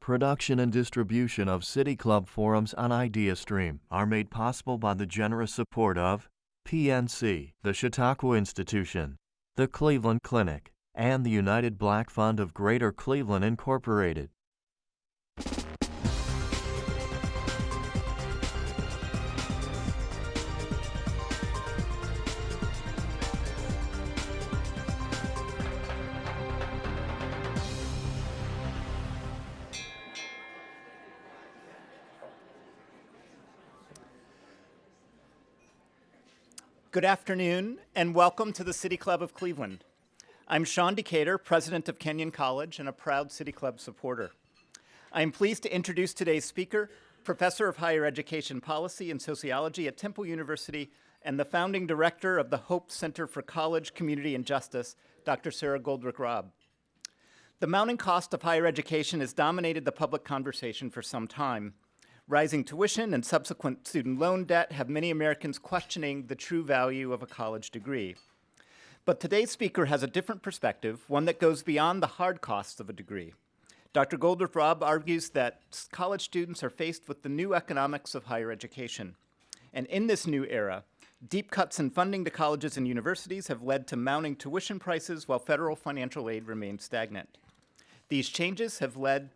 Production and distribution of City Club forums on IdeaStream are made possible by the generous support of PNC, the Chautauqua Institution, the Cleveland Clinic, and the United Black Fund of Greater Cleveland, Incorporated. Good afternoon, and welcome to the City Club of Cleveland. I'm Sean Decatur, president of Kenyon College and a proud City Club supporter. I am pleased to introduce today's speaker, professor of higher education policy and sociology at Temple University and the founding director of the Hope Center for College, Community, and Justice, Dr. Sara Goldrick-Rab. The mounting cost of higher education has dominated the public conversation for some time. Rising tuition and subsequent student loan debt have many Americans questioning the true value of a college degree. But today's speaker has a different perspective, one that goes beyond the hard costs of a degree. Dr. Goldrick-Rab argues that college students are faced with the new economics of higher education. And in this new era, deep cuts in funding to colleges and universities have led to mounting tuition prices while federal financial aid remains stagnant. These changes have led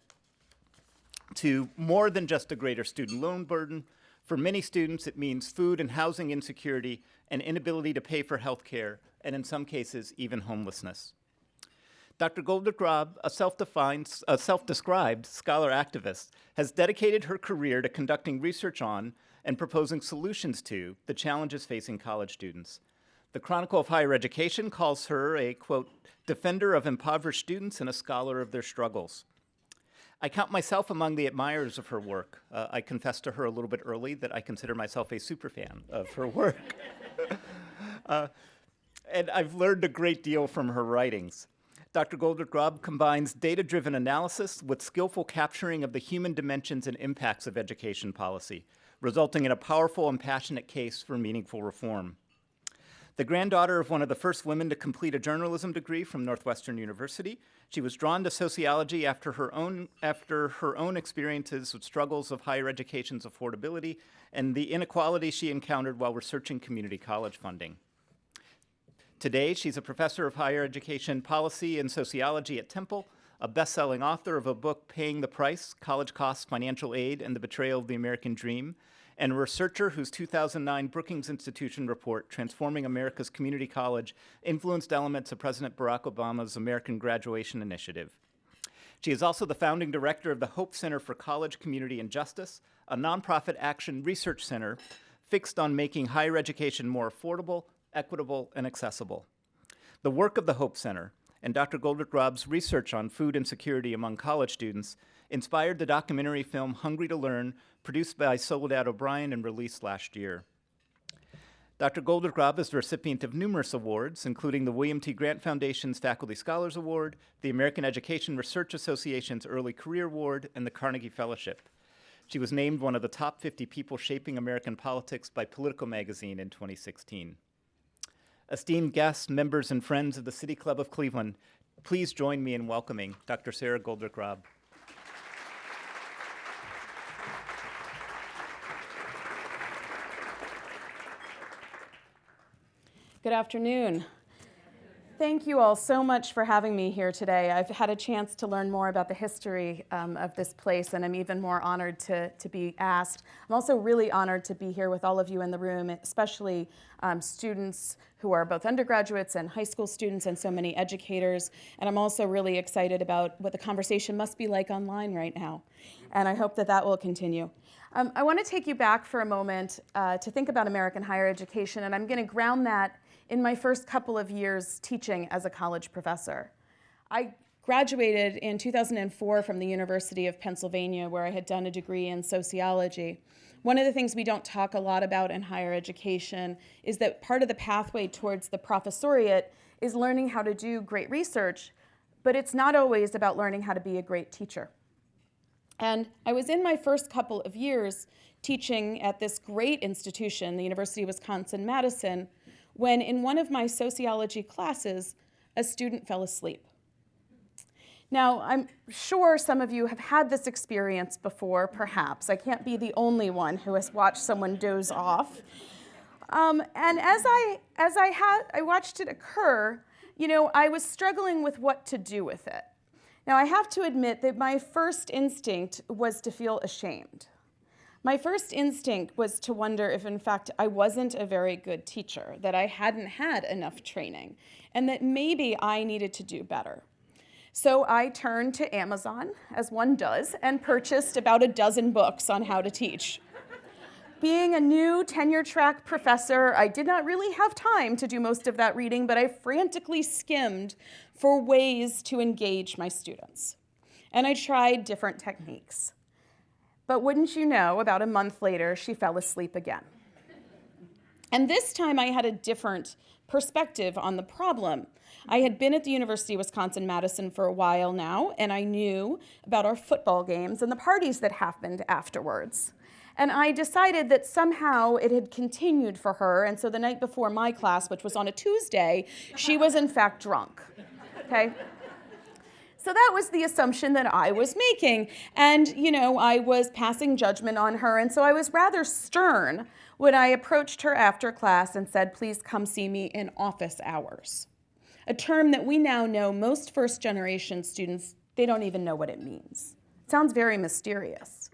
to more than just a greater student loan burden. For many students, it means food and housing insecurity and inability to pay for health care, and in some cases, even homelessness. Dr. Goldrick-Rab, a self-described scholar activist, has dedicated her career to conducting research on and proposing solutions to the challenges facing college students. The Chronicle of Higher Education calls her a, quote, defender of impoverished students and a scholar of their struggles. I count myself among the admirers of her work. I confessed to her a little bit early that I consider myself a superfan of her work. And I've learned a great deal from her writings. Dr. Goldrick-Rab combines data-driven analysis with skillful capturing of the human dimensions and impacts of education policy, resulting in a powerful and passionate case for meaningful reform. The granddaughter of one of the first women to complete a journalism degree from Northwestern University, she was drawn to sociology after her own experiences with struggles of higher education's affordability and the inequality she encountered while researching community college funding. Today, she's a professor of higher education policy and sociology at Temple, a best-selling author of a book, Paying the Price, College Costs, Financial Aid, and the Betrayal of the American Dream, and a researcher whose 2009 Brookings Institution report, Transforming America's Community College, influenced elements of President Barack Obama's American Graduation Initiative. She is also the founding director of the Hope Center for College, Community, and Justice, a nonprofit action research center fixed on making higher education more affordable, equitable, and accessible. The work of the Hope Center and Dr. Goldrick-Rab's research on food insecurity among college students inspired the documentary film Hungry to Learn, produced by Soledad O'Brien and released last year. Dr. Goldrick-Rab is the recipient of numerous awards, including the William T. Grant Foundation's Faculty Scholars Award, the American Education Research Association's Early Career Award, and the Carnegie Fellowship. She was named one of the top 50 people shaping American politics by Politico magazine in 2016. Esteemed guests, members, and friends of the City Club of Cleveland, please join me in welcoming Dr. Sara Goldrick-Rab. Good afternoon. Thank you all so much for having me here today. I've had a chance to learn more about the history of this place, and I'm even more honored to be asked. I'm also really honored to be here with all of you in the room, especially students who are both undergraduates and high school students and so many educators. And I'm also really excited about what the conversation must be like online right now. And I hope that that will continue. I want to take you back for a moment to think about American higher education, and I'm going to ground that in my first couple of years teaching as a college professor. I graduated in 2004 from the University of Pennsylvania, where I had done a degree in sociology. One of the things we don't talk a lot about in higher education is that part of the pathway towards the professoriate is learning how to do great research, but it's not always about learning how to be a great teacher. And I was in my first couple of years teaching at this great institution, the University of Wisconsin-Madison, when in one of my sociology classes, a student fell asleep. Now, I'm sure some of you have had this experience before, perhaps. I can't be the only one who has watched someone doze off. And as I watched it occur, I was struggling with what to do with it. Now, I have to admit that my first instinct was to feel ashamed. My first instinct was to wonder if, in fact, I wasn't a very good teacher, that I hadn't had enough training, and that maybe I needed to do better. So I turned to Amazon, as one does, and purchased about a dozen books on how to teach. Being a new tenure-track professor, I did not really have time to do most of that reading, but I frantically skimmed for ways to engage my students. And I tried different techniques. But wouldn't you know, about a month later, she fell asleep again. And this time I had a different perspective on the problem. I had been at the University of Wisconsin-Madison for a while now, and I knew about our football games and the parties that happened afterwards. And I decided that somehow it had continued for her, and so the night before my class, which was on a Tuesday, she was in fact drunk, okay? So that was the assumption that I was making, and I was passing judgment on her, and so I was rather stern when I approached her after class and said, please come see me in office hours. A term that we now know most first-generation students, they don't even know what it means. It sounds very mysterious.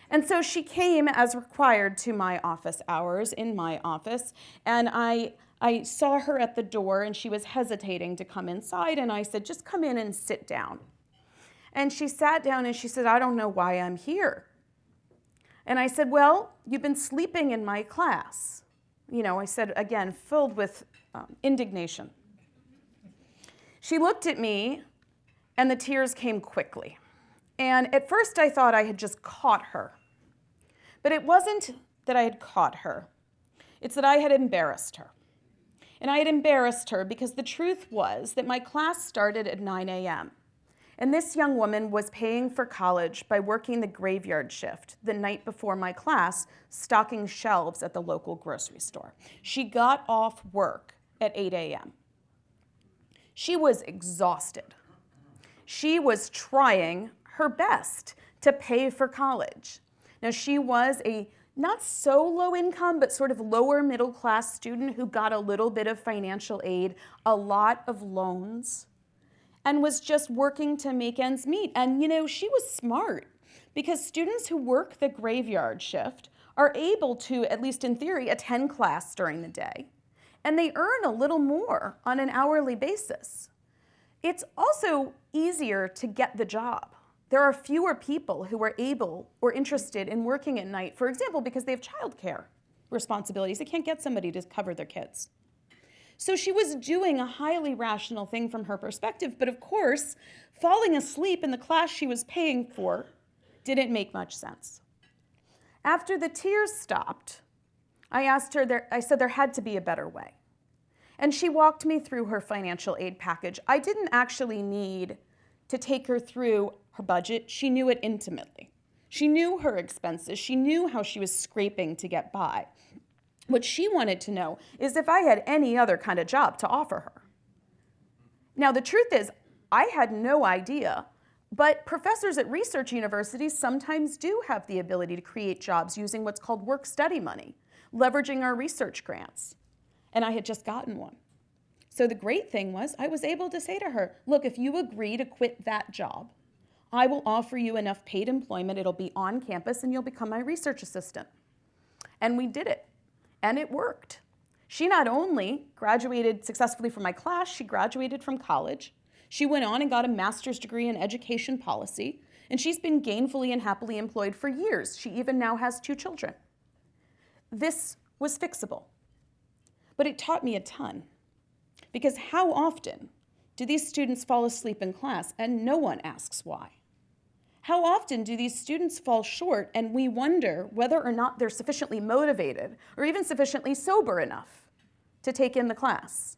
And so she came as required to my office hours in my office, and I saw her at the door, and she was hesitating to come inside, and I said, just come in and sit down. And she sat down, and she said, I don't know why I'm here. And I said, well, you've been sleeping in my class. I said, again, filled with indignation. She looked at me, and the tears came quickly. And at first, I thought I had just caught her. But it wasn't that I had caught her. It's that I had embarrassed her. And I had embarrassed her because the truth was that my class started at 9 a.m. And this young woman was paying for college by working the graveyard shift the night before my class, stocking shelves at the local grocery store. She got off work at 8 a.m. She was exhausted. She was trying her best to pay for college. Now, she was a not so low income, but sort of lower middle class student who got a little bit of financial aid, a lot of loans, and was just working to make ends meet. And she was smart because students who work the graveyard shift are able to, at least in theory, attend class during the day, and they earn a little more on an hourly basis. It's also easier to get the job. There are fewer people who are able or interested in working at night, for example, because they have childcare responsibilities. They can't get somebody to cover their kids. So she was doing a highly rational thing from her perspective, but of course, falling asleep in the class she was paying for didn't make much sense. After the tears stopped, I said there had to be a better way. And she walked me through her financial aid package. I didn't actually need to take her through her budget. She knew it intimately. She knew her expenses. She knew how she was scraping to get by. What she wanted to know is if I had any other kind of job to offer her. Now, the truth is, I had no idea, but professors at research universities sometimes do have the ability to create jobs using what's called work-study money, leveraging our research grants. And I had just gotten one. So the great thing was I was able to say to her, look, if you agree to quit that job, I will offer you enough paid employment, it'll be on campus, and you'll become my research assistant. And we did it, and it worked. She not only graduated successfully from my class, she graduated from college. She went on and got a master's degree in education policy, and she's been gainfully and happily employed for years. She even now has 2 children. This was fixable, but it taught me a ton. Because how often do these students fall asleep in class and no one asks why? How often do these students fall short and we wonder whether or not they're sufficiently motivated or even sufficiently sober enough to take in the class?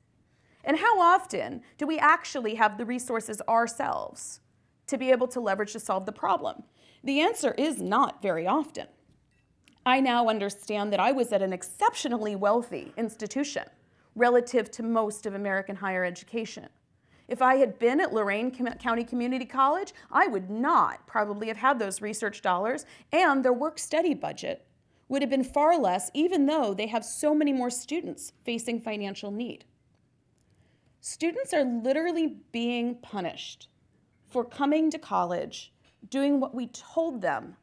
And how often do we actually have the resources ourselves to be able to leverage to solve the problem? The answer is not very often. I now understand that I was at an exceptionally wealthy institution relative to most of American higher education. If I had been at Lorain County Community College, I would not probably have had those research dollars, and their work-study budget would have been far less, even though they have so many more students facing financial need. Students are literally being punished for coming to college, doing what we told them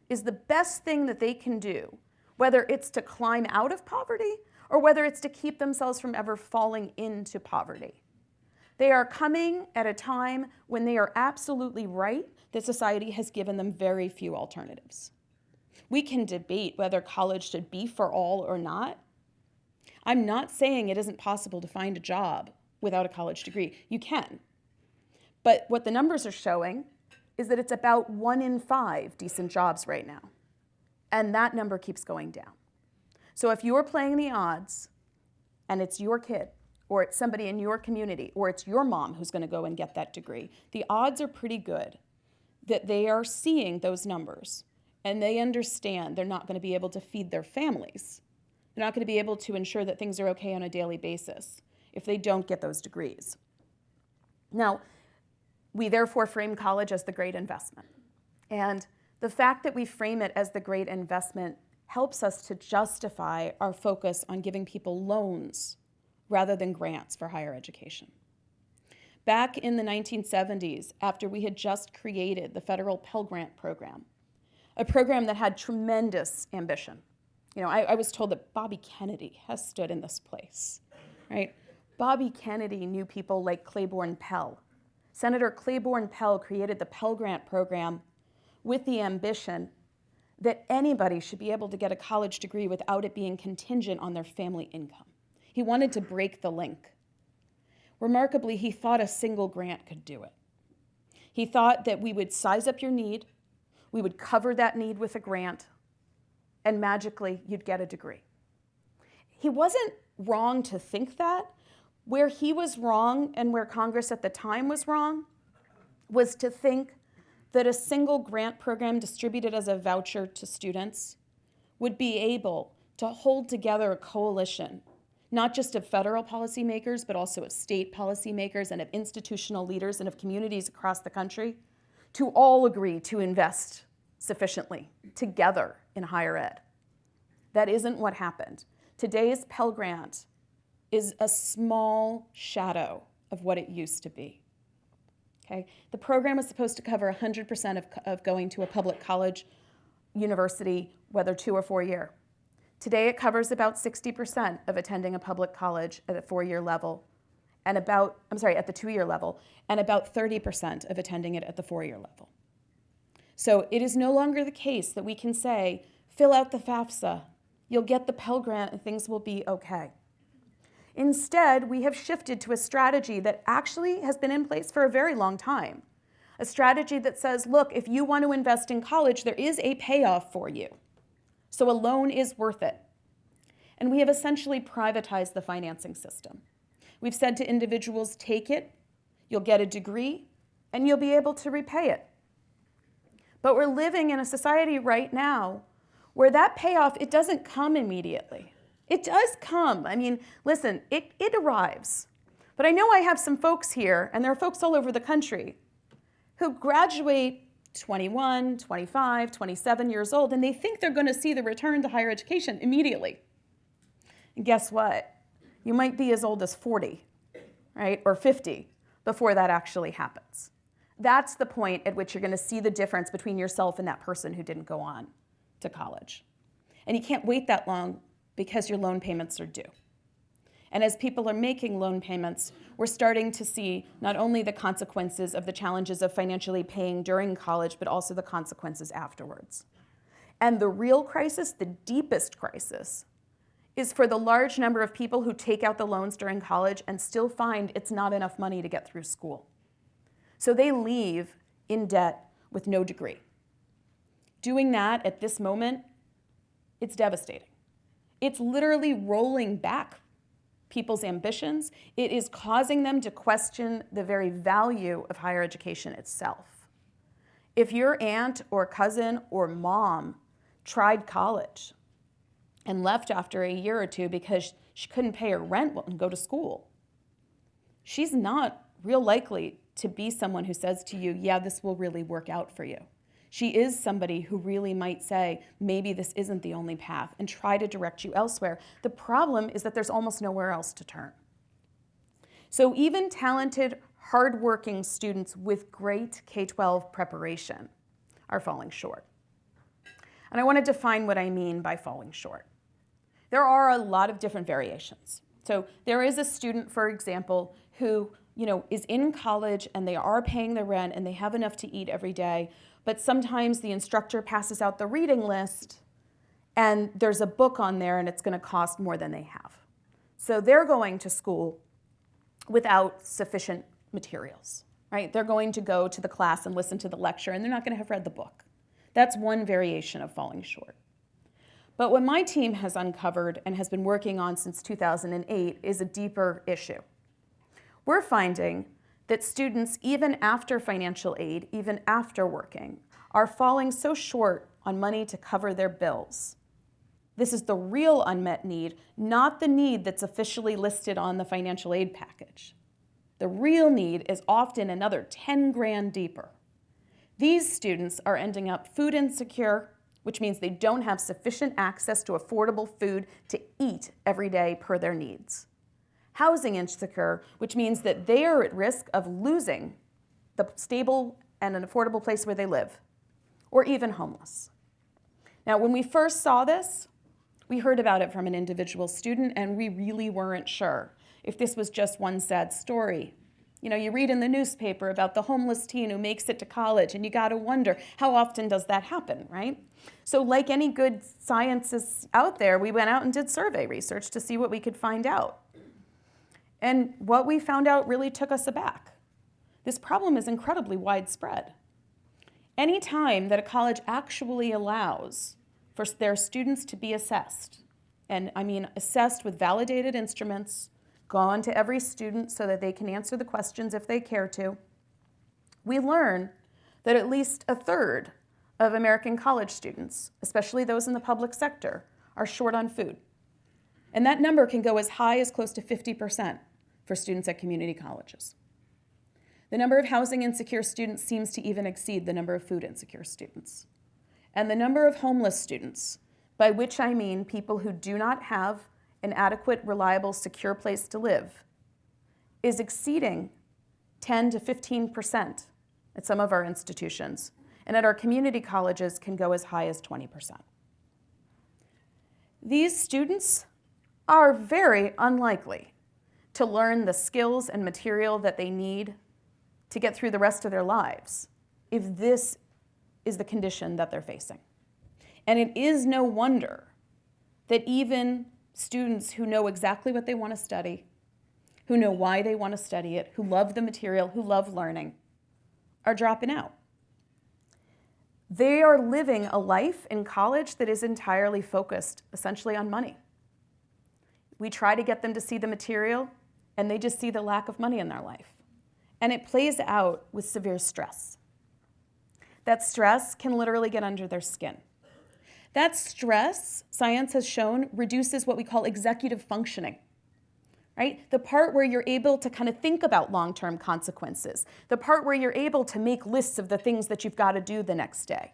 is the best thing that they can do, whether it's to climb out of poverty or whether it's to keep themselves from ever falling into poverty. They are coming at a time when they are absolutely right that society has given them very few alternatives. We can debate whether college should be for all or not. I'm not saying it isn't possible to find a job without a college degree. You can. But what the numbers are showing is that it's about 1 in 5 decent jobs right now. And that number keeps going down. So if you're playing the odds and it's your kid, or it's somebody in your community, or it's your mom who's going to go and get that degree, the odds are pretty good that they are seeing those numbers and they understand they're not going to be able to feed their families. They're not going to be able to ensure that things are okay on a daily basis if they don't get those degrees. Now, we therefore frame college as the great investment. And the fact that we frame it as the great investment helps us to justify our focus on giving people loans rather than grants for higher education. Back in the 1970s, after we had just created the federal Pell Grant program, a program that had tremendous ambition. You know, I was told that Bobby Kennedy has stood in this place, right? Bobby Kennedy knew people like Claiborne Pell. Senator Claiborne Pell created the Pell Grant program with the ambition that anybody should be able to get a college degree without it being contingent on their family income. He wanted to break the link. Remarkably, he thought a single grant could do it. He thought that we would size up your need, we would cover that need with a grant, and magically you'd get a degree. He wasn't wrong to think that. Where he was wrong and where Congress at the time was wrong was to think that a single grant program distributed as a voucher to students would be able to hold together a coalition, not just of federal policymakers, but also of state policymakers and of institutional leaders and of communities across the country, to all agree to invest sufficiently together in higher ed. That isn't what happened. Today's Pell Grant is a small shadow of what it used to be. Okay? The program was supposed to cover 100% of going to a public college, university, whether 2 or 4 year. Today it covers about 60% of attending a public college at the 4-year level, and at the 2-year level, and about 30% of attending it at the 4-year level. So it is no longer the case that we can say, fill out the FAFSA, you'll get the Pell Grant and things will be okay. Instead, we have shifted to a strategy that actually has been in place for a very long time. A strategy that says, look, if you want to invest in college, there is a payoff for you. So a loan is worth it. And we have essentially privatized the financing system. We've said to individuals, take it, you'll get a degree, and you'll be able to repay it. But we're living in a society right now where that payoff, it doesn't come immediately. It does come. I mean, listen, it arrives. But I know I have some folks here, and there are folks all over the country, who graduate 21, 25, 27 years old, and they think they're going to see the return to higher education immediately. And guess what? You might be as old as 40, right, or 50 before that actually happens. That's the point at which you're going to see the difference between yourself and that person who didn't go on to college. And you can't wait that long because your loan payments are due. And as people are making loan payments, we're starting to see not only the consequences of the challenges of financially paying during college, but also the consequences afterwards. And the real crisis, the deepest crisis, is for the large number of people who take out the loans during college and still find it's not enough money to get through school. So they leave in debt with no degree. Doing that at this moment, it's devastating. It's literally rolling back people's ambitions. It is causing them to question the very value of higher education itself. If your aunt or cousin or mom tried college and left after a year or two because she couldn't pay her rent and go to school, she's not real likely to be someone who says to you, yeah, this will really work out for you. She is somebody who really might say, maybe this isn't the only path, and try to direct you elsewhere. The problem is that there's almost nowhere else to turn. So even talented, hardworking students with great K-12 preparation are falling short. And I want to define what I mean by falling short. There are a lot of different variations. So there is a student, for example, who is in college and they are paying their rent and they have enough to eat every day, but sometimes the instructor passes out the reading list and there's a book on there and it's going to cost more than they have. So they're going to school without sufficient materials, right? They're going to go to the class and listen to the lecture and they're not going to have read the book. That's one variation of falling short. But what my team has uncovered and has been working on since 2008 is a deeper issue. We're finding that students, even after financial aid, even after working, are falling so short on money to cover their bills. This is the real unmet need, not the need that's officially listed on the financial aid package. The real need is often another 10 grand deeper. These students are ending up food insecure, which means they don't have sufficient access to affordable food to eat every day per their needs. Housing insecure, which means that they are at risk of losing the stable and an affordable place where they live, or even homeless. Now, when we first saw this, we heard about it from an individual student, and we really weren't sure if this was just one sad story. You read in the newspaper about the homeless teen who makes it to college, and you got to wonder, how often does that happen, right? So like any good scientists out there, we went out and did survey research to see what we could find out. And what we found out really took us aback. This problem is incredibly widespread. Any time that a college actually allows for their students to be assessed, and I mean assessed with validated instruments, gone to every student so that they can answer the questions if they care to, we learn that at least a third of American college students, especially those in the public sector, are short on food. And that number can go as high as close to 50% for students at community colleges. The number of housing insecure students seems to even exceed the number of food insecure students. And the number of homeless students, by which I mean people who do not have an adequate, reliable, secure place to live, is exceeding 10 to 15% at some of our institutions, and at our community colleges can go as high as 20%. These students are very unlikely to learn the skills and material that they need to get through the rest of their lives if this is the condition that they're facing. And it is no wonder that even students who know exactly what they want to study, who know why they want to study it, who love the material, who love learning, are dropping out. They are living a life in college that is entirely focused essentially on money. We try to get them to see the material, and they just see the lack of money in their life. And it plays out with severe stress. That stress can literally get under their skin. That stress, science has shown, reduces what we call executive functioning, right? The part where you're able to kind of think about long-term consequences, the part where you're able to make lists of the things that you've got to do the next day.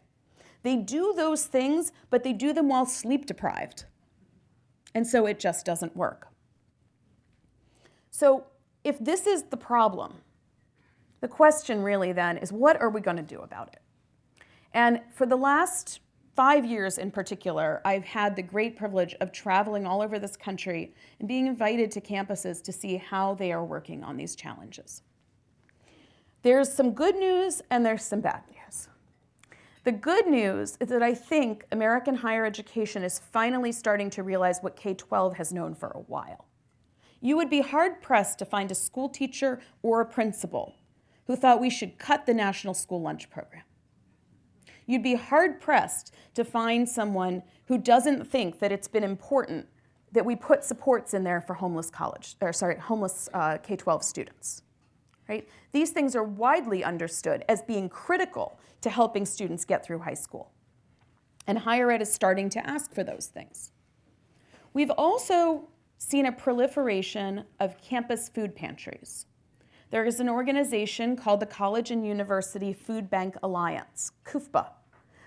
They do those things, but they do them while sleep deprived. And so it just doesn't work. So if this is the problem, the question really then is, what are we going to do about it? And for the last 5 years in particular, I've had the great privilege of traveling all over this country and being invited to campuses to see how they are working on these challenges. There's some good news and there's some bad news. The good news is that I think American higher education is finally starting to realize what K-12 has known for a while. You would be hard-pressed to find a school teacher or a principal who thought we should cut the National School Lunch Program. You'd be hard-pressed to find someone who doesn't think that it's been important that we put supports in there for homeless K-12 students, right? These things are widely understood as being critical to helping students get through high school. And higher ed is starting to ask for those things. We've also seen a proliferation of campus food pantries. there is an organization called the College and University Food Bank Alliance, CUFBA.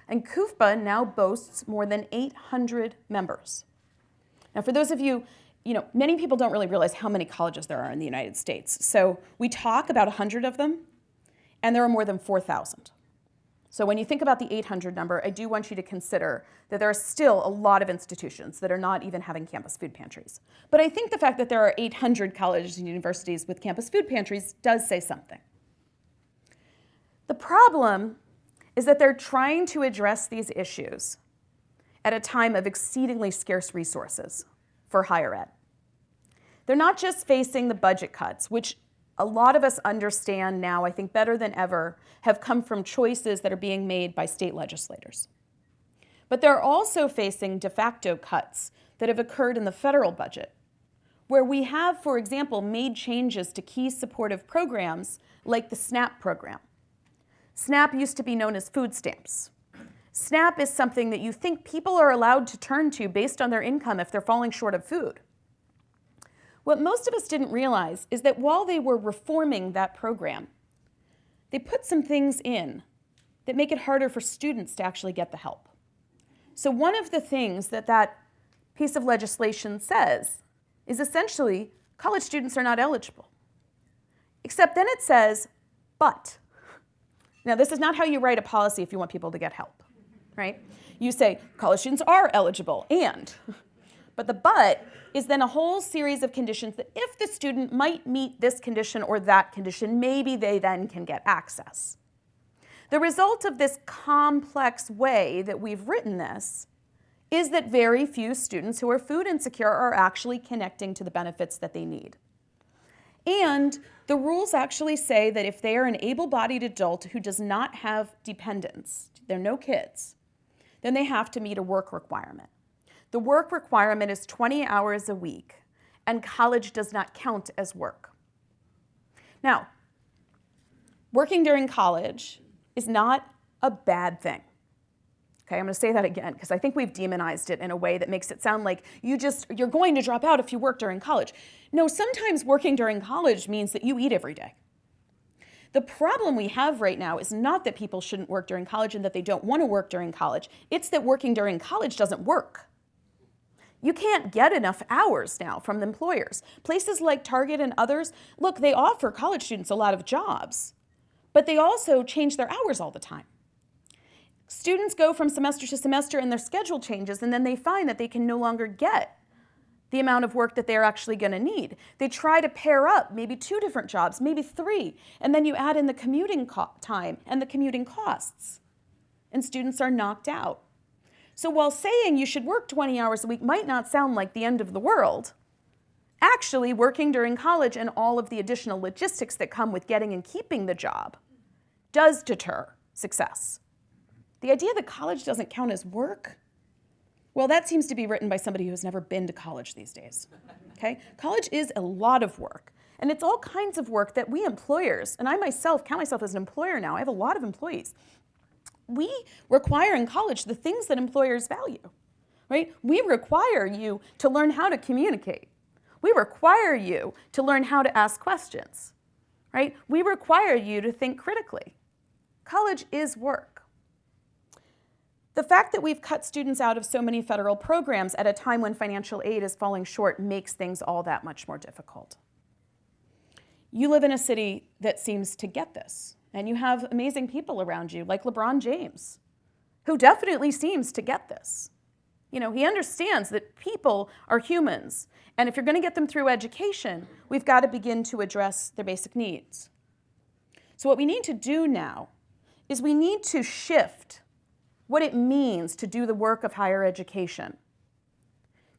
And CUFBA now boasts more than 800 members. Now, for those of you, many people don't really realize how many colleges there are in the United States. So we talk about 100 of them, and there are more than 4,000. So when you think about the 800 number, I do want you to consider that there are still a lot of institutions that are not even having campus food pantries. But I think the fact that there are 800 colleges and universities with campus food pantries does say something. The problem is that they're trying to address these issues at a time of exceedingly scarce resources for higher ed. They're not just facing the budget cuts, which a lot of us understand now, I think better than ever, have come from choices that are being made by state legislators. But they're also facing de facto cuts that have occurred in the federal budget, where we have, for example, made changes to key supportive programs like the SNAP program. SNAP used to be known as food stamps. SNAP is something that you think people are allowed to turn to based on their income if they're falling short of food. What most of us didn't realize is that while they were reforming that program, they put some things in that make it harder for students to actually get the help. So one of the things that that piece of legislation says is essentially college students are not eligible. Except then it says, but. Now, this is not how you write a policy if you want people to get help, right? You say college students are eligible and, but the but is then a whole series of conditions that if the student might meet this condition or that condition, maybe they then can get access. The result of this complex way that we've written this is that very few students who are food insecure are actually connecting to the benefits that they need. And the rules actually say that if they are an able-bodied adult who does not have dependents, they're no kids, then they have to meet a work requirement. The work requirement is 20 hours a week, and college does not count as work. Now, working during college is not a bad thing. Okay, I'm going to say that again because I think we've demonized it in a way that makes it sound like you're going to drop out if you work during college. No, sometimes working during college means that you eat every day. The problem we have right now is not that people shouldn't work during college and that they don't want to work during college. It's that working during college doesn't work. You can't get enough hours now from the employers. Places like Target and others, look, they offer college students a lot of jobs, but they also change their hours all the time. Students go from semester to semester and their schedule changes, and then they find that they can no longer get the amount of work that they're actually going to need. They try to pair up maybe 2 different jobs, maybe 3, and then you add in the commuting time and the commuting costs, and students are knocked out. So while saying you should work 20 hours a week might not sound like the end of the world, actually working during college and all of the additional logistics that come with getting and keeping the job does deter success. The idea that college doesn't count as work, well, that seems to be written by somebody who has never been to college these days, okay? College is a lot of work, and it's all kinds of work that we employers, and I myself count myself as an employer now, I have a lot of employees. We require in college the things that employers value, right? We require you to learn how to communicate. We require you to learn how to ask questions, right? We require you to think critically. College is work. The fact that we've cut students out of so many federal programs at a time when financial aid is falling short makes things all that much more difficult. You live in a city that seems to get this, and you have amazing people around you, like LeBron James, who definitely seems to get this. You know, he understands that people are humans, and if you're going to get them through education, we've got to begin to address their basic needs. So what we need to do now is we need to shift what it means to do the work of higher education,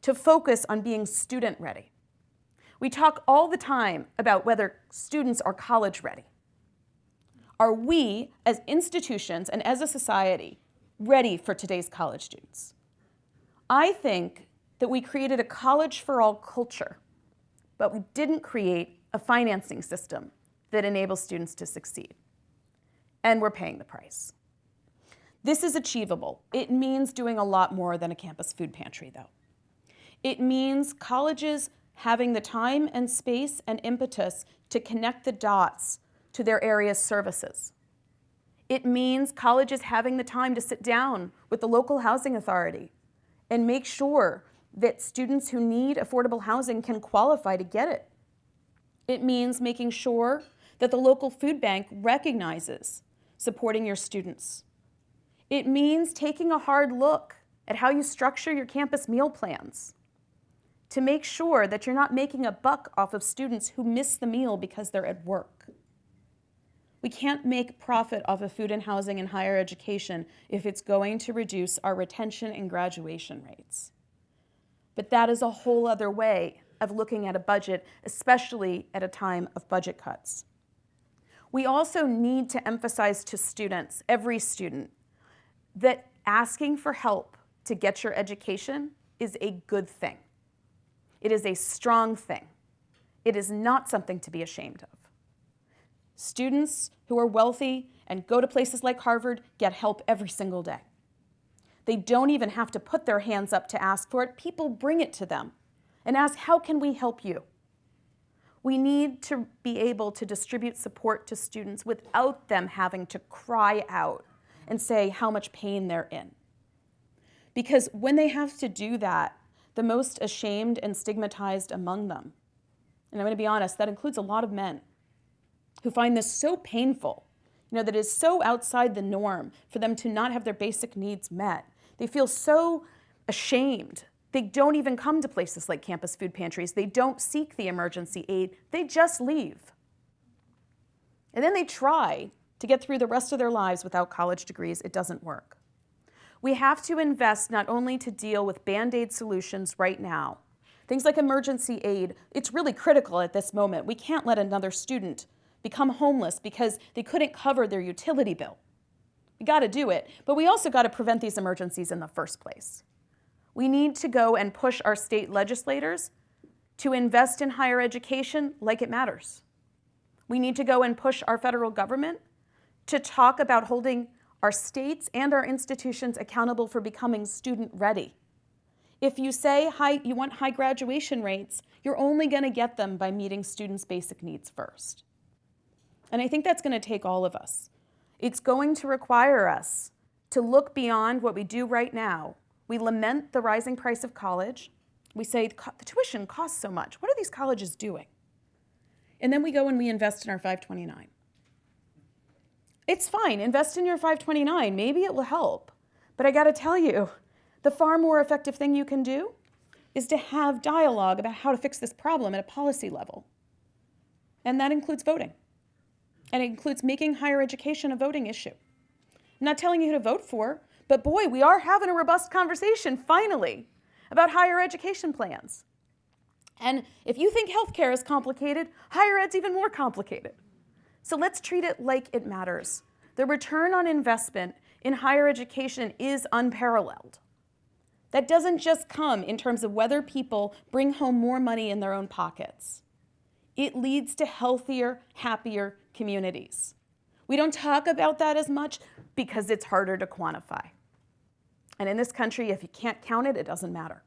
to focus on being student ready. We talk all the time about whether students are college ready. Are we, as institutions and as a society, ready for today's college students? I think that we created a college for all culture, but we didn't create a financing system that enables students to succeed. And we're paying the price. This is achievable. It means doing a lot more than a campus food pantry, though. It means colleges having the time and space and impetus to connect the dots to their area's services. It means colleges having the time to sit down with the local housing authority and make sure that students who need affordable housing can qualify to get it. It means making sure that the local food bank recognizes supporting your students. It means taking a hard look at how you structure your campus meal plans to make sure that you're not making a buck off of students who miss the meal because they're at work. We can't make profit off of food and housing in higher education if it's going to reduce our retention and graduation rates. But that is a whole other way of looking at a budget, especially at a time of budget cuts. We also need to emphasize to students, every student, that asking for help to get your education is a good thing. It is a strong thing. It is not something to be ashamed of. Students who are wealthy and go to places like Harvard get help every single day. They don't even have to put their hands up to ask for it. People bring it to them and ask, how can we help you? We need to be able to distribute support to students without them having to cry out and say how much pain they're in. Because when they have to do that, the most ashamed and stigmatized among them, and I'm going to be honest, that includes a lot of men who find this so painful, that it is so outside the norm for them to not have their basic needs met. They feel so ashamed. They don't even come to places like campus food pantries. They don't seek the emergency aid. They just leave. And then they try to get through the rest of their lives without college degrees. It doesn't work. We have to invest not only to deal with Band-Aid solutions right now, things like emergency aid. It's really critical at this moment. We can't let another student become homeless because they couldn't cover their utility bill. We got to do it, but we also got to prevent these emergencies in the first place. We need to go and push our state legislators to invest in higher education like it matters. We need to go and push our federal government to talk about holding our states and our institutions accountable for becoming student ready. If you say you want high graduation rates, you're only going to get them by meeting students' basic needs first. And I think that's going to take all of us. It's going to require us to look beyond what we do right now. We lament the rising price of college. We say the tuition costs so much. What are these colleges doing? And then we go and we invest in our 529. It's fine, invest in your 529. Maybe it will help. But I got to tell you, the far more effective thing you can do is to have dialogue about how to fix this problem at a policy level. And that includes voting. And it includes making higher education a voting issue. I'm not telling you who to vote for, but boy, we are having a robust conversation, finally, about higher education plans. And if you think healthcare is complicated, higher ed's even more complicated. So let's treat it like it matters. The return on investment in higher education is unparalleled. That doesn't just come in terms of whether people bring home more money in their own pockets. It leads to healthier, happier communities. We don't talk about that as much because it's harder to quantify. And in this country, if you can't count it, it doesn't matter.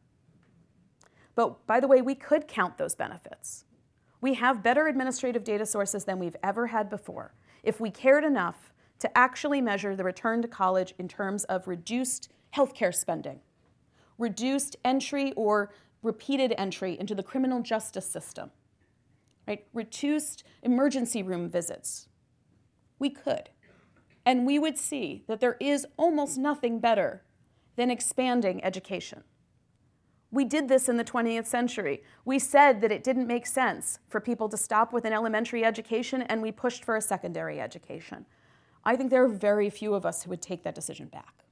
But by the way, we could count those benefits. We have better administrative data sources than we've ever had before if we cared enough to actually measure the return to college in terms of reduced healthcare spending, reduced entry or repeated entry into the criminal justice system, right? Reduced emergency room visits. We could. And we would see that there is almost nothing better than expanding education. We did this in the 20th century. We said that it didn't make sense for people to stop with an elementary education, and we pushed for a secondary education. I think there are very few of us who would take that decision back.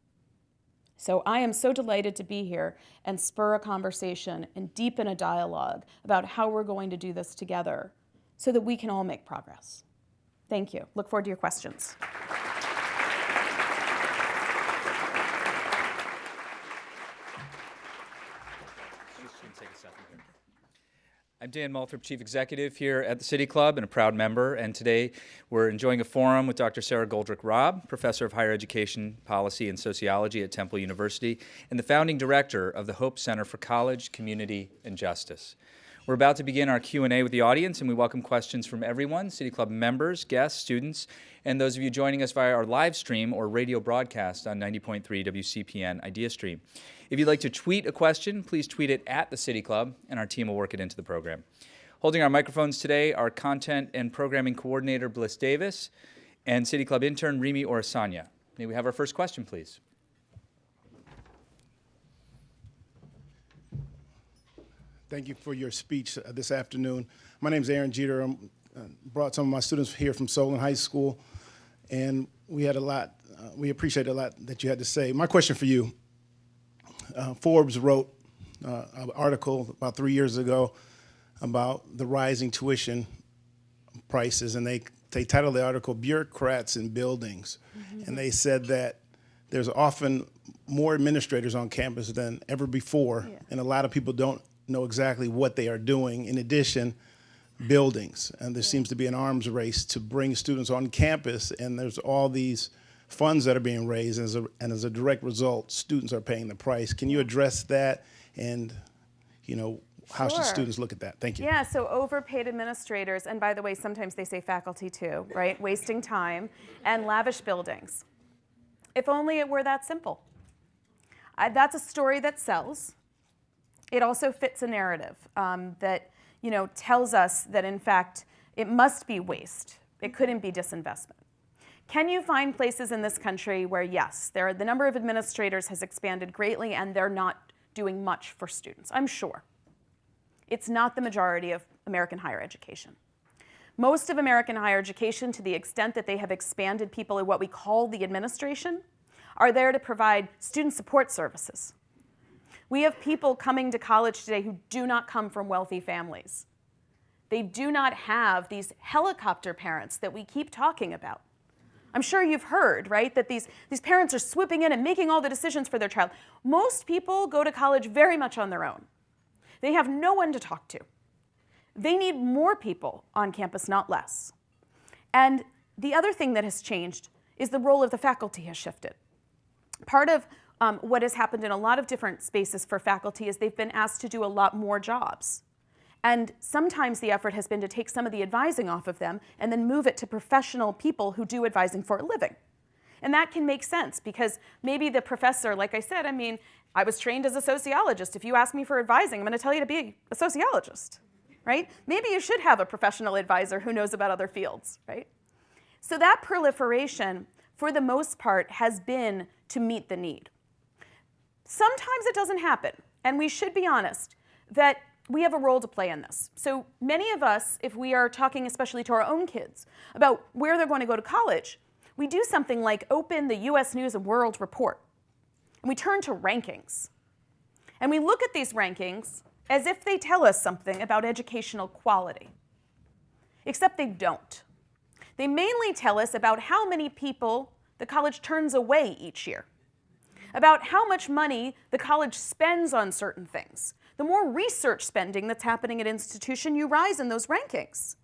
So I am so delighted to be here and spur a conversation and deepen a dialogue about how we're going to do this together so that we can all make progress. Thank you. Look forward to your questions. I'm Dan Malthrop, Chief Executive here at the City Club and a proud member, and today we're enjoying a forum with Dr. Sara Goldrick-Rab, Professor of Higher Education Policy and Sociology at Temple University, and the founding director of the Hope Center for College, Community, and Justice. We're about to begin our Q&A with the audience, and we welcome questions from everyone, City Club members, guests, students, and those of you joining us via our live stream or radio broadcast on 90.3 WCPN Idea Stream. If you'd like to tweet a question, please tweet it at the City Club, and our team will work it into the program. Holding our microphones today are Content and Programming Coordinator Bliss Davis and City Club intern Remy Orasanya. May we have our first question, please? Thank you for your speech this afternoon. My name is Aaron Jeter. I brought some of my students here from Solon High School, and we had a lot, we appreciate a lot that you had to say. My question for you, Forbes wrote an article about 3 years ago about the rising tuition prices, and they titled the article, Bureaucrats in Buildings. Mm-hmm. And they said that there's often more administrators on campus than ever before, and a lot of people don't know exactly what they are doing. In addition, buildings, and there seems to be an arms race to bring students on campus, and there's all these funds that are being raised, and as a direct result, students are paying the price. Can you address that, and how should students look at that? Thank you. Yeah, so overpaid administrators, and by the way, sometimes they say faculty too, right? Wasting time, and lavish buildings. If only it were that simple. That's a story that sells. It also fits a narrative that tells us that, in fact, it must be waste. It couldn't be disinvestment. Can you find places in this country where, yes, the number of administrators has expanded greatly and they're not doing much for students? I'm sure. It's not the majority of American higher education. Most of American higher education, to the extent that they have expanded people in what we call the administration, are there to provide student support services. We have people coming to college today who do not come from wealthy families. They do not have these helicopter parents that we keep talking about. I'm sure you've heard, right, that these parents are swooping in and making all the decisions for their child. Most people go to college very much on their own. They have no one to talk to. They need more people on campus, not less. And the other thing that has changed is the role of the faculty has shifted. Part of what has happened in a lot of different spaces for faculty is they've been asked to do a lot more jobs. And sometimes the effort has been to take some of the advising off of them and then move it to professional people who do advising for a living. And that can make sense because maybe the professor, like I said, I was trained as a sociologist. If you ask me for advising, I'm going to tell you to be a sociologist, right? Maybe you should have a professional advisor who knows about other fields, right? So that proliferation, for the most part, has been to meet the need. Sometimes it doesn't happen, and we should be honest that we have a role to play in this. So many of us, if we are talking especially to our own kids about where they're going to go to college, we do something like open the US News and World Report, and we turn to rankings. And we look at these rankings as if they tell us something about educational quality, except they don't. They mainly tell us about how many people the college turns away each year, about how much money the college spends on certain things. The more research spending that's happening at an institution, you rise in those rankings.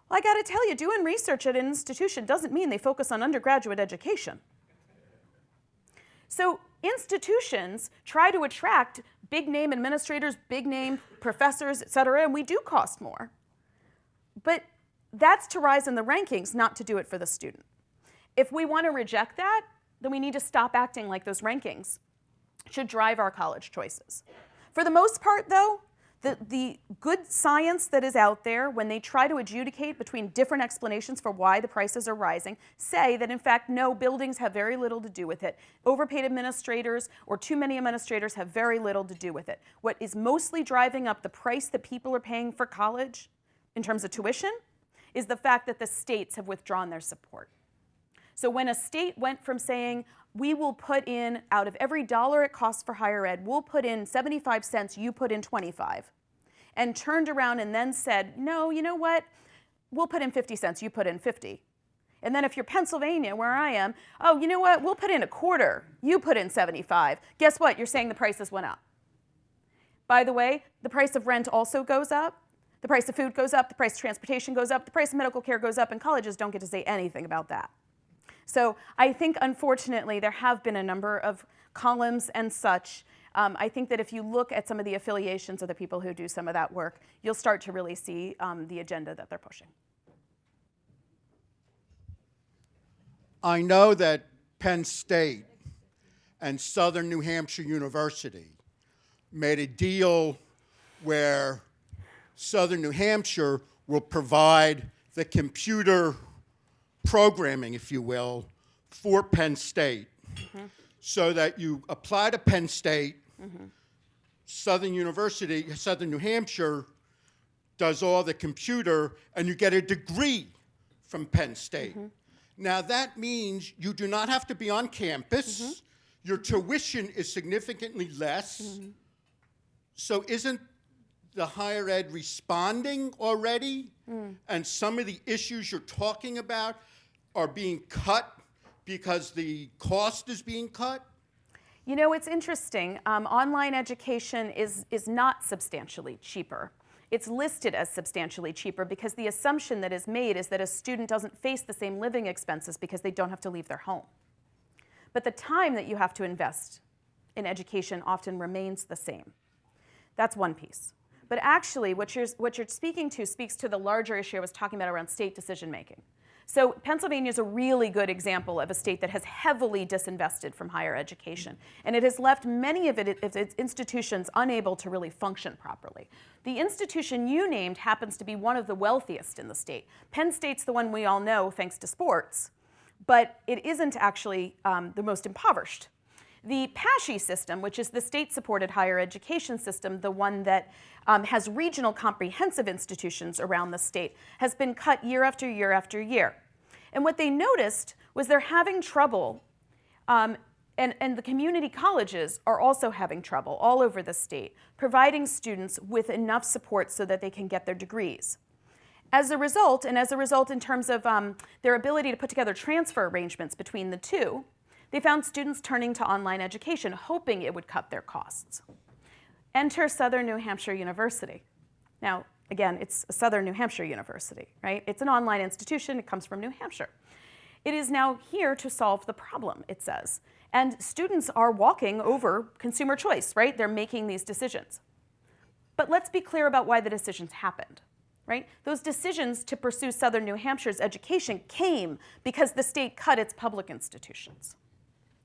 Well, I got to tell you, doing research at an institution doesn't mean they focus on undergraduate education. So institutions try to attract big-name administrators, big-name professors, et cetera, and we do cost more. But that's to rise in the rankings, not to do it for the student. If we want to reject that, then we need to stop acting like those rankings should drive our college choices. For the most part, though, the good science that is out there, when they try to adjudicate between different explanations for why the prices are rising, say that, in fact, no, buildings have very little to do with it. Overpaid administrators or too many administrators have very little to do with it. What is mostly driving up the price that people are paying for college in terms of tuition is the fact that the states have withdrawn their support. So when a state went from saying, we will put in, out of every dollar it costs for higher ed, we'll put in 75 cents, you put in 25, and turned around and then said, no, you know what, we'll put in 50 cents, you put in 50. And then if you're Pennsylvania, where I am, oh, you know what, we'll put in a quarter, you put in 75. Guess what, you're saying the prices went up. By the way, the price of rent also goes up, the price of food goes up, the price of transportation goes up, the price of medical care goes up, and colleges don't get to say anything about that. So I think, unfortunately, there have been a number of columns and such I think that if you look at some of the affiliations of the people who do some of that work, you'll start to really see the agenda that they're pushing. I know that Penn State and Southern New Hampshire University made a deal where Southern New Hampshire will provide the computer programming, if you will, for Penn State, so that you apply to Penn State, Southern University, Southern New Hampshire does all the computer, and you get a degree from Penn State. Now that means you do not have to be on campus. Your tuition is significantly less. So isn't the higher ed responding already? And some of the issues you're talking about are being cut because the cost is being cut? You know, it's interesting. Online education is not substantially cheaper. It's listed as substantially cheaper because the assumption that is made is that a student doesn't face the same living expenses because they don't have to leave their home. But the time that you have to invest in education often remains the same. That's one piece. But actually, what you're speaking to speaks to the larger issue I was talking about around state decision making. So Pennsylvania is a really good example of a state that has heavily disinvested from higher education, and it has left many of its institutions unable to really function properly. The institution you named happens to be one of the wealthiest in the state. Penn State's the one we all know thanks to sports, but it isn't actually the most impoverished. The PASHE system, which is the state-supported higher education system, the one that has regional comprehensive institutions around the state, has been cut year after year after year. And what they noticed was they're having trouble, and the community colleges are also having trouble all over the state, providing students with enough support so that they can get their degrees. As a result, in terms of their ability to put together transfer arrangements between the two, they found students turning to online education, hoping it would cut their costs. Enter Southern New Hampshire University. Now, again, it's a Southern New Hampshire University, right? It's an online institution. It comes from New Hampshire. It is now here to solve the problem, it says. And students are walking over consumer choice, right? They're making these decisions. But let's be clear about why the decisions happened, right? Those decisions to pursue Southern New Hampshire's education came because the state cut its public institutions.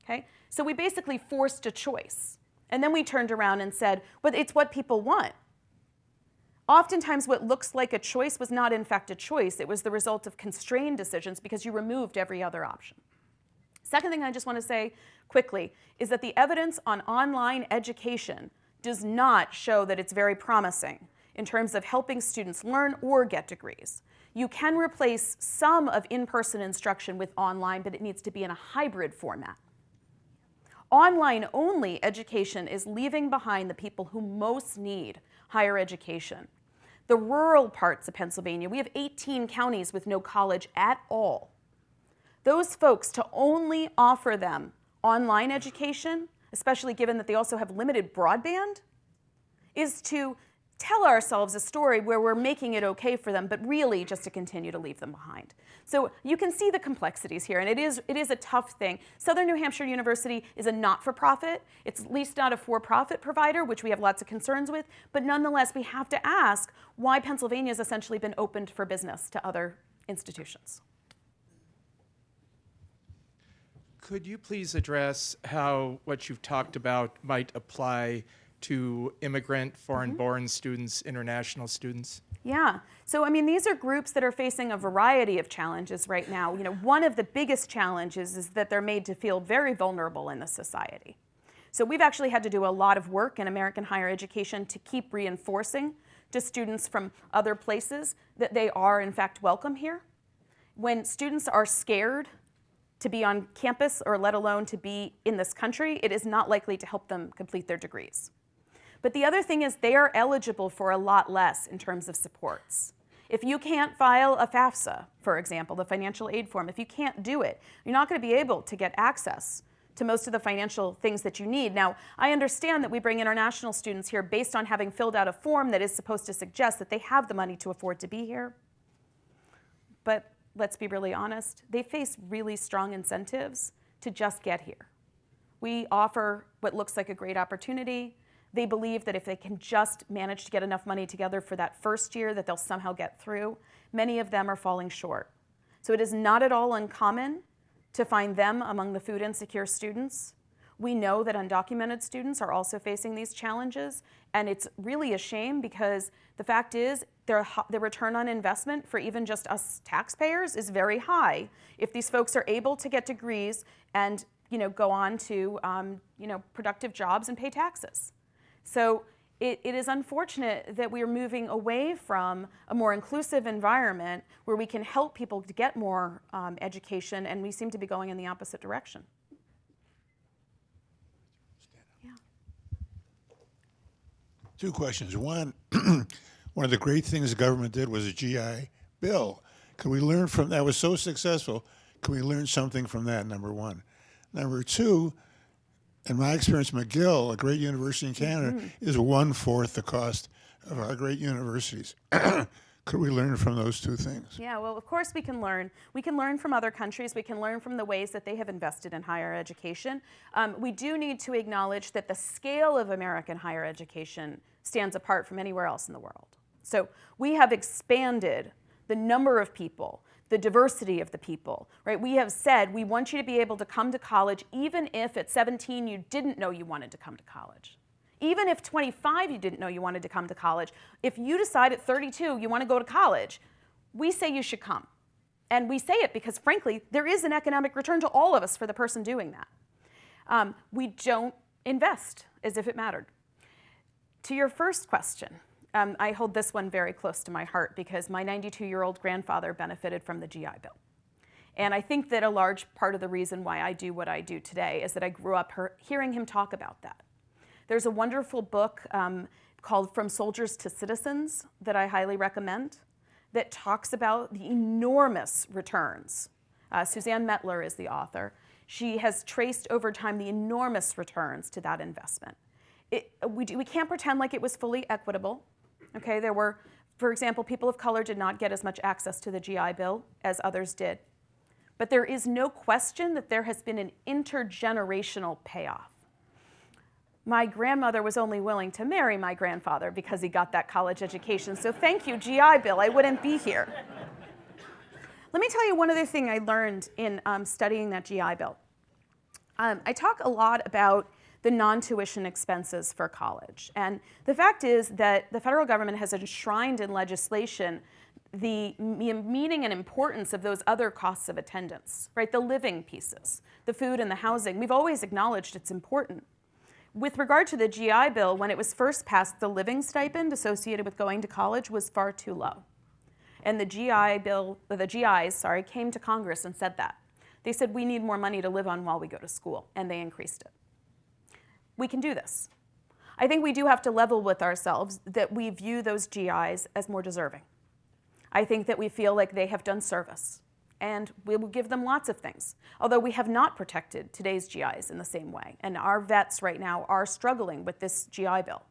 Okay? So we basically forced a choice. And then we turned around and said, but it's what people want. Oftentimes what looks like a choice was not in fact a choice. It was the result of constrained decisions because you removed every other option. Second thing I just want to say quickly is that the evidence on online education does not show that it's very promising in terms of helping students learn or get degrees. You can replace some of in-person instruction with online, but it needs to be in a hybrid format. Online-only education is leaving behind the people who most need higher education. The rural parts of Pennsylvania, we have 18 counties with no college at all. Those folks, to only offer them online education, especially given that they also have limited broadband, is to tell ourselves a story where we're making it okay for them, but really just to continue to leave them behind. So you can see the complexities here, and it is a tough thing. Southern New Hampshire University is a not-for-profit. It's at least not a for-profit provider, which we have lots of concerns with, but nonetheless, we have to ask why Pennsylvania has essentially been opened for business to other institutions. Could you please address how what you've talked about might apply to immigrant, foreign-born students, international students? Yeah, so I mean, these are groups that are facing a variety of challenges right now. You know, one of the biggest challenges is that they're made to feel very vulnerable in the society. So we've actually had to do a lot of work in American higher education to keep reinforcing to students from other places that they are in fact welcome here. When students are scared to be on campus or let alone to be in this country, it is not likely to help them complete their degrees. But the other thing is they are eligible for a lot less in terms of supports. If you can't file a FAFSA, for example, the financial aid form, if you can't do it, you're not going to be able to get access to most of the financial things that you need. Now, I understand that we bring international students here based on having filled out a form that is supposed to suggest that they have the money to afford to be here. But let's be really honest, they face really strong incentives to just get here. We offer what looks like a great opportunity. They believe that if they can just manage to get enough money together for that first year, that they'll somehow get through. Many of them are falling short. So it is not at all uncommon to find them among the food insecure students. We know that undocumented students are also facing these challenges, and it's really a shame because the fact is the return on investment for even just us taxpayers is very high if these folks are able to get degrees and go on to productive jobs and pay taxes. So it is unfortunate that we are moving away from a more inclusive environment where we can help people to get more education, and we seem to be going in the opposite direction. Yeah. Two questions. One, one of the great things the government did was a GI Bill. Can we learn from that? Was so successful. Can we learn something from that, number one? Number two, in my experience, McGill, a great university in Canada, is 1/4 the cost of our great universities. Could we learn from those two things? Yeah, well, of course we can learn. We can learn from other countries. We can learn from the ways that they have invested in higher education. We do need to acknowledge that the scale of American higher education stands apart from anywhere else in the world. So we have expanded the number of people, the diversity of the people, right? We have said we want you to be able to come to college even if at 17 you didn't know you wanted to come to college. Even if 25 you didn't know you wanted to come to college. If you decide at 32 you want to go to college, we say you should come. And we say it because, frankly, there is an economic return to all of us for the person doing that. We don't invest as if it mattered. To your first question, I hold this one very close to my heart because my 92-year-old grandfather benefited from the GI Bill. And I think that a large part of the reason why I do what I do today is that I grew up hearing him talk about that. There's a wonderful book called From Soldiers to Citizens that I highly recommend that talks about the enormous returns. Suzanne Mettler is the author. She has traced over time the enormous returns to that investment. We can't pretend like it was fully equitable. Okay, there were, for example, people of color did not get as much access to the GI Bill as others did. But there is no question that there has been an intergenerational payoff. My grandmother was only willing to marry my grandfather because he got that college education. So thank you, GI Bill, I wouldn't be here. Let me tell you one other thing I learned in studying that GI Bill. I talk a lot about the non-tuition expenses for college. And the fact is that the federal government has enshrined in legislation the meaning and importance of those other costs of attendance, right? The living pieces, the food and the housing. We've always acknowledged it's important. With regard to the GI Bill, when it was first passed, the living stipend associated with going to college was far too low. And the GIs came to Congress and said that. They said, we need more money to live on while we go to school, and they increased it. We can do this. I think we do have to level with ourselves that we view those GIs as more deserving. I think that we feel like they have done service, and we will give them lots of things. Although we have not protected today's GIs in the same way, and our vets right now are struggling with this GI Bill.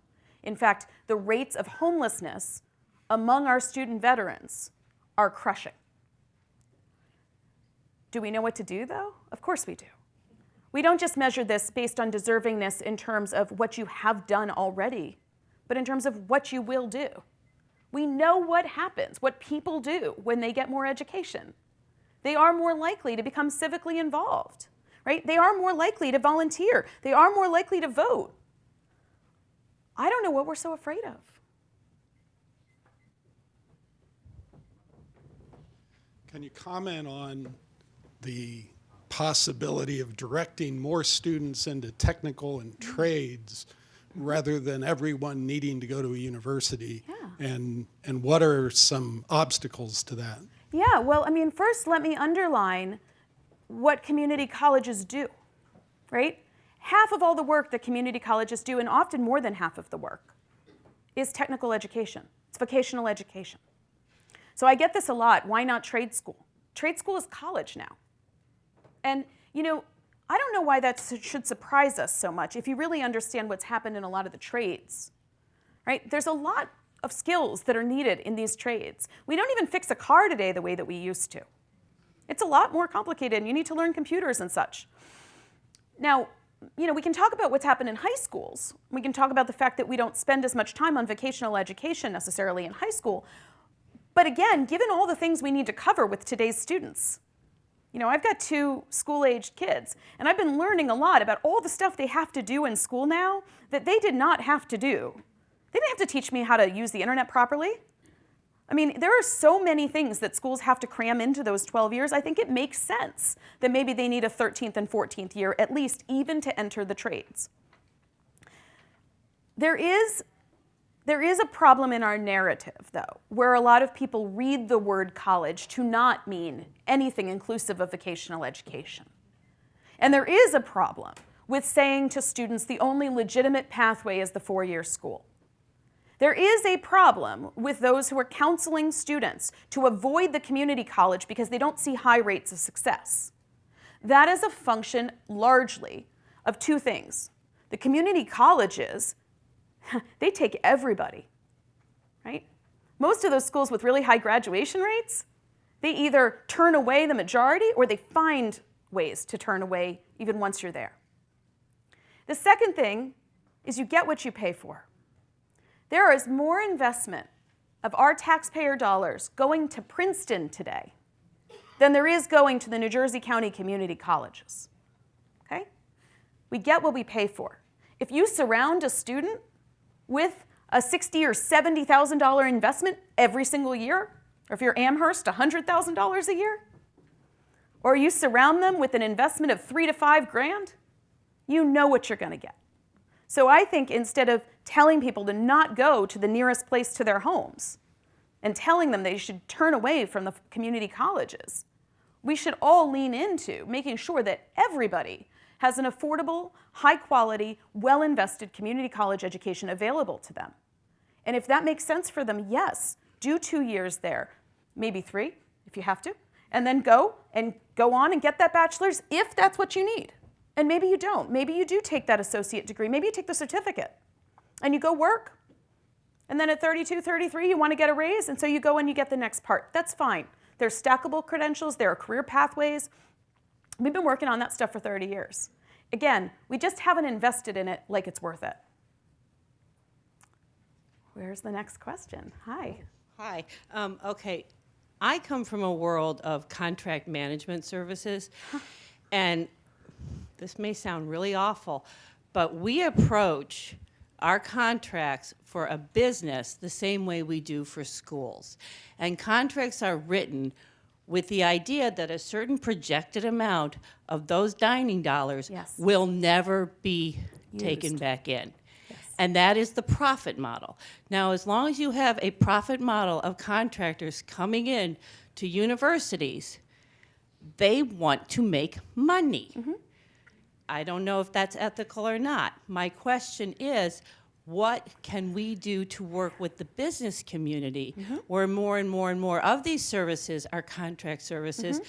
In fact, the rates of homelessness among our student veterans are crushing. Do we know what to do, though? Of course we do. We don't just measure this based on deservingness in terms of what you have done already, but in terms of what you will do. We know what happens, what people do when they get more education. They are more likely to become civically involved, right? They are more likely to volunteer. They are more likely to vote. I don't know what we're so afraid of. Can you comment on the possibility of directing more students into technical and trades rather than everyone needing to go to a university? Yeah. And what are some obstacles to that? Yeah, well, I mean, first let me underline what community colleges do, right? Half of all the work that community colleges do, and often more than half of the work, is technical education. It's vocational education. So I get this a lot. Why not trade school? Trade school is college now. And, you know, I don't know why that should surprise us so much if you really understand what's happened in a lot of the trades, right? There's a lot of skills that are needed in these trades. We don't even fix a car today the way that we used to. It's a lot more complicated, and you need to learn computers and such. Now, we can talk about what's happened in high schools. We can talk about the fact that we don't spend as much time on vocational education necessarily in high school. But again, given all the things we need to cover with today's students, I've got 2 school-aged kids, and I've been learning a lot about all the stuff they have to do in school now that they did not have to do. They didn't have to teach me how to use the internet properly. I mean, there are so many things that schools have to cram into those 12 years. I think it makes sense that maybe they need a 13th and 14th year at least even to enter the trades. There is a problem in our narrative, though, where a lot of people read the word college to not mean anything inclusive of vocational education. And there is a problem with saying to students the only legitimate pathway is the 4-year school. There is a problem with those who are counseling students to avoid the community college because they don't see high rates of success. That is a function largely of 2 things. The community colleges, they take everybody, right? Most of those schools with really high graduation rates, they either turn away the majority or they find ways to turn away even once you're there. The second thing is you get what you pay for. There is more investment of our taxpayer dollars going to Princeton today than there is going to the New Jersey County community colleges, okay? We get what we pay for. If you surround a student with a $60,000 or $70,000 investment every single year, or if you're Amherst, $100,000 a year, or you surround them with an investment of $3,000 to $5,000, you know what you're going to get. So I think instead of telling people to not go to the nearest place to their homes and telling them they should turn away from the community colleges, we should all lean into making sure that everybody has an affordable, high-quality, well-invested community college education available to them. And if that makes sense for them, yes, do 2 years there, maybe 3 if you have to, and then go on and get that bachelor's if that's what you need. And maybe you don't. Maybe you do take that associate degree. Maybe you take the certificate and you go work. And then at 32, 33, you want to get a raise, and so you go and you get the next part. That's fine. There's stackable credentials. There are career pathways. We've been working on that stuff for 30 years. Again, we just haven't invested in it like it's worth it. Where's the next question? Hi. Hi. Okay. I come from a world of contract management services, and this may sound really awful, but we approach our contracts for a business the same way we do for schools. And contracts are written with the idea that a certain projected amount of those dining dollars will never be taken back in. And that is the profit model. Now, as long as you have a profit model of contractors coming in to universities, they want to make money. Mm-hmm. I don't know if that's ethical or not. My question is, what can we do to work with the business community where more and more and more of these services are contract services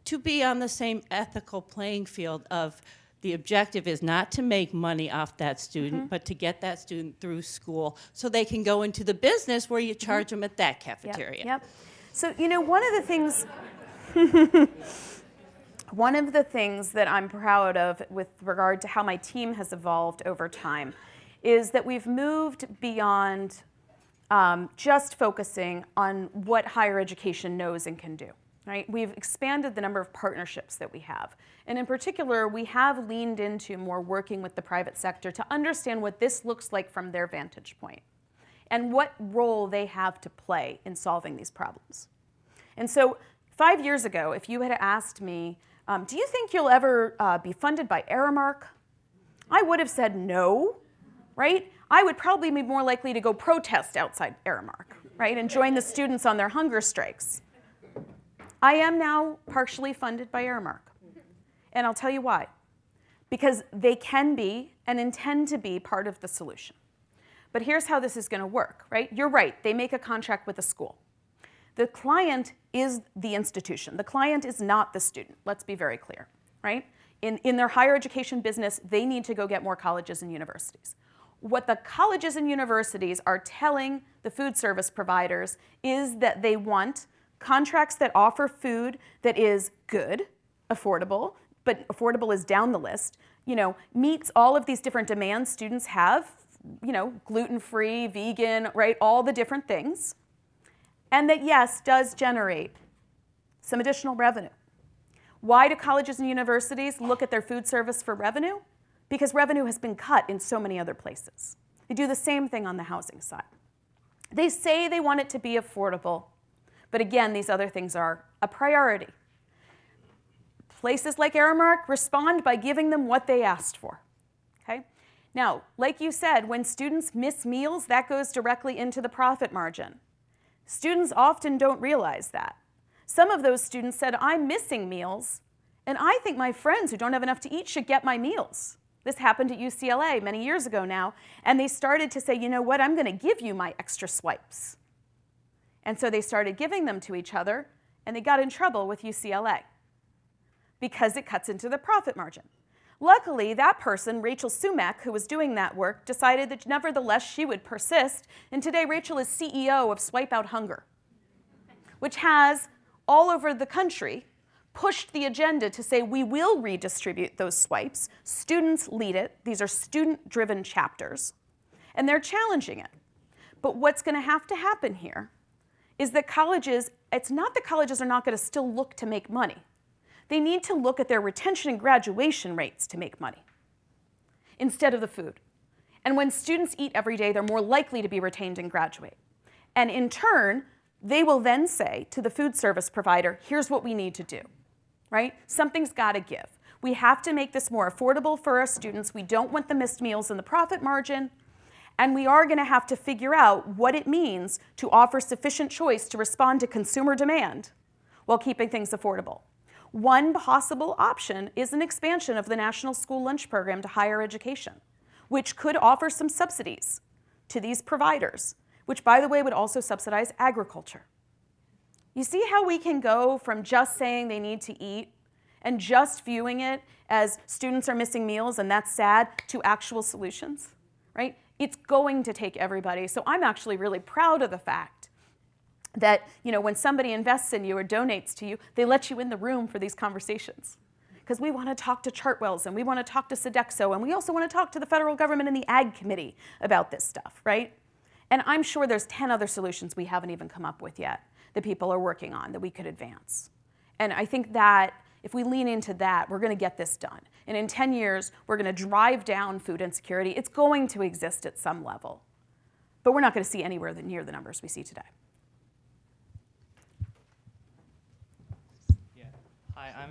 to be on the same ethical playing field of the objective is not to make money off that student, but to get that student through school so they can go into the business where you charge them at that cafeteria. Yep. So, one of the things one of the things that I'm proud of with regard to how my team has evolved over time is that we've moved beyond just focusing on what higher education knows and can do. Right? We've expanded the number of partnerships that we have. And in particular, we have leaned into more working with the private sector to understand what this looks like from their vantage point and what role they have to play in solving these problems. And so 5 years ago, if you had asked me, do you think you'll ever be funded by Aramark? I would have said no, right? I would probably be more likely to go protest outside Aramark, right, and join the students on their hunger strikes. I am now partially funded by Aramark, and I'll tell you why. Because they can be and intend to be part of the solution. But here's how this is going to work, right? You're right, they make a contract with a school. The client is the institution. The client is not the student. Let's be very clear, right? In their higher education business, they need to go get more colleges and universities. What the colleges and universities are telling the food service providers is that they want contracts that offer food that is good, affordable, but affordable is down the list. meets all of these different demands students have, gluten-free, vegan, right, all the different things, and that, yes, does generate some additional revenue. Why do colleges and universities look at their food service for revenue? Because revenue has been cut in so many other places. They do the same thing on the housing side. They say they want it to be affordable, but again, these other things are a priority. Places like Aramark respond by giving them what they asked for. Okay? Now, like you said, when students miss meals, that goes directly into the profit margin. Students often don't realize that. Some of those students said, I'm missing meals, and I think my friends who don't have enough to eat should get my meals. This happened at UCLA many years ago now, and they started to say, you know what, I'm going to give you my extra swipes. And so they started giving them to each other, and they got in trouble with UCLA because it cuts into the profit margin. Luckily, that person, Rachel Sumac, who was doing that work, decided that nevertheless she would persist, and today Rachel is CEO of Swipe Out Hunger, which has, all over the country, pushed the agenda to say we will redistribute those swipes. Students lead it. These are student-driven chapters, and they're challenging it. But what's going to have to happen here is that colleges, it's not that colleges are not going to still look to make money. They need to look at their retention and graduation rates to make money instead of the food. And when students eat every day, they're more likely to be retained and graduate. And in turn, they will then say to the food service provider, here's what we need to do, right? Something's got to give. We have to make this more affordable for our students. We don't want the missed meals in the profit margin. And we are going to have to figure out what it means to offer sufficient choice to respond to consumer demand while keeping things affordable. One possible option is an expansion of the National School Lunch Program to higher education, which could offer some subsidies to these providers, which, by the way, would also subsidize agriculture. You see how we can go from just saying they need to eat and just viewing it as students are missing meals and that's sad to actual solutions, right? It's going to take everybody. So I'm actually really proud of the fact that when somebody invests in you or donates to you, they let you in the room for these conversations. Because we want to talk to Chartwells and we want to talk to Sodexo and we also want to talk to the federal government and the Ag Committee about this stuff, right? And I'm sure there's 10 other solutions we haven't even come up with yet that people are working on that we could advance. And I think that if we lean into that, we're going to get this done. And in 10 years, we're going to drive down food insecurity. It's going to exist at some level. But we're not going to see anywhere near the numbers we see today. Hi,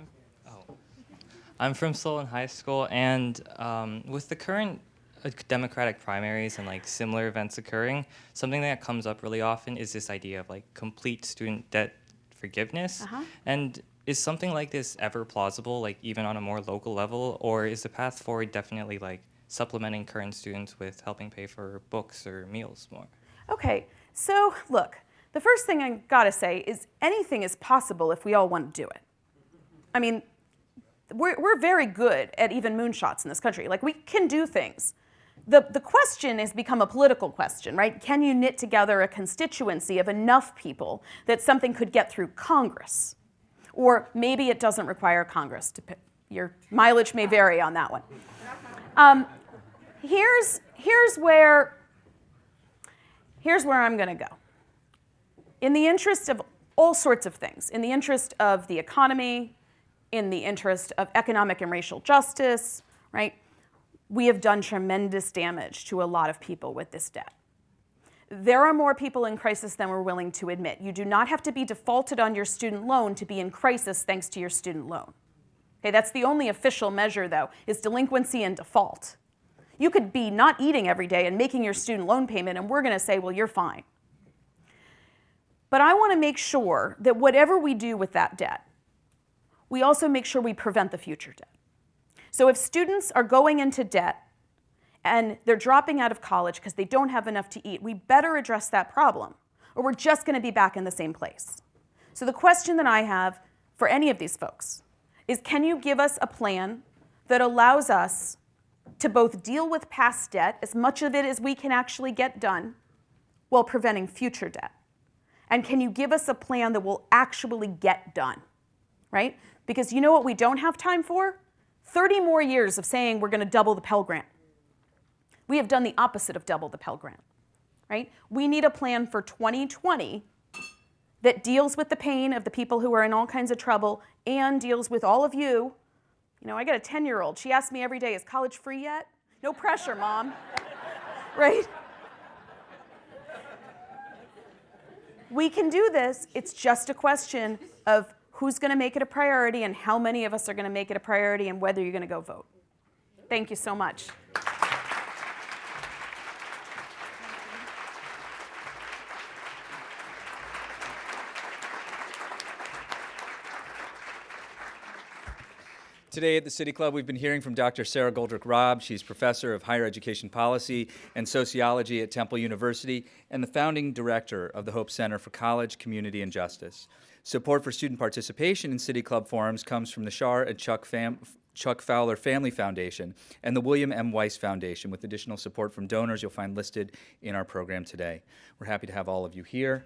I'm from Solon High School, and with the current Democratic primaries and similar events occurring, something that comes up really often is this idea of complete student debt forgiveness. And is something like this ever plausible, even on a more local level, or is the path forward definitely supplementing current students with helping pay for books or meals more? Okay, so look, the first thing I gotta say is anything is possible if we all want to do it. I mean, we're very good at even moonshots in this country. We can do things. The question has become a political question, right? Can you knit together a constituency of enough people that something could get through Congress? Or maybe it doesn't require Congress to pick. Your mileage may vary on that one. Here's where I'm going to go. In the interest of all sorts of things, in the interest of the economy, in the interest of economic and racial justice, right? We have done tremendous damage to a lot of people with this debt. There are more people in crisis than we're willing to admit. You do not have to be defaulted on your student loan to be in crisis thanks to your student loan. Okay, that's the only official measure, though, is delinquency and default. You could be not eating every day and making your student loan payment, and we're going to say, well, you're fine. But I want to make sure that whatever we do with that debt, we also make sure we prevent the future debt. So if students are going into debt and they're dropping out of college because they don't have enough to eat, we better address that problem, or we're just going to be back in the same place. So the question that I have for any of these folks is, can you give us a plan that allows us to both deal with past debt, as much of it as we can actually get done, while preventing future debt? And can you give us a plan that will actually get done, right? Because you know what we don't have time for? 30 more years of saying we're going to double the Pell Grant. We have done the opposite of double the Pell Grant, right? We need a plan for 2020 that deals with the pain of the people who are in all kinds of trouble and deals with all of you. You know, I got a 10-year-old. She asks me every day, is college free yet? No pressure, Mom. Right? We can do this. It's just a question of who's going to make it a priority and how many of us are going to make it a priority and whether you're going to go vote. Thank you so much. Today at the City Club, we've been hearing from Dr. Sara Goldrick-Rab. She's professor of higher education policy and sociology at Temple University and the founding director of the Hope Center for College, Community, and Justice. Support for student participation in City Club forums comes from the Shar and Chuck Fowler Family Foundation and the William M. Weiss Foundation, with additional support from donors you'll find listed in our program today. We're happy to have all of you here.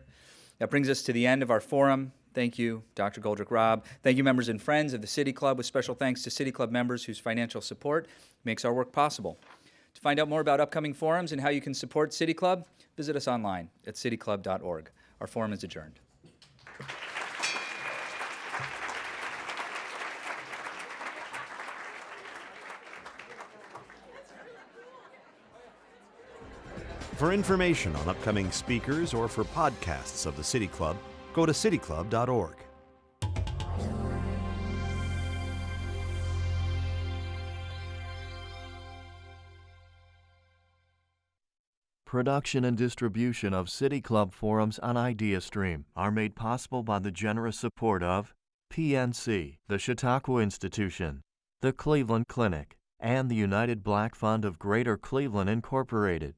That brings us to the end of our forum. Thank you, Dr. Goldrick-Rab. Thank you, members and friends of the City Club, with special thanks to City Club members whose financial support makes our work possible. To find out more about upcoming forums and how you can support City Club, visit us online at cityclub.org. Our forum is adjourned. For information on upcoming speakers or for podcasts of the City Club, go to cityclub.org. Production and distribution of City Club forums on IdeaStream are made possible by the generous support of PNC, the Chautauqua Institution, the Cleveland Clinic, and the United Black Fund of Greater Cleveland, Incorporated.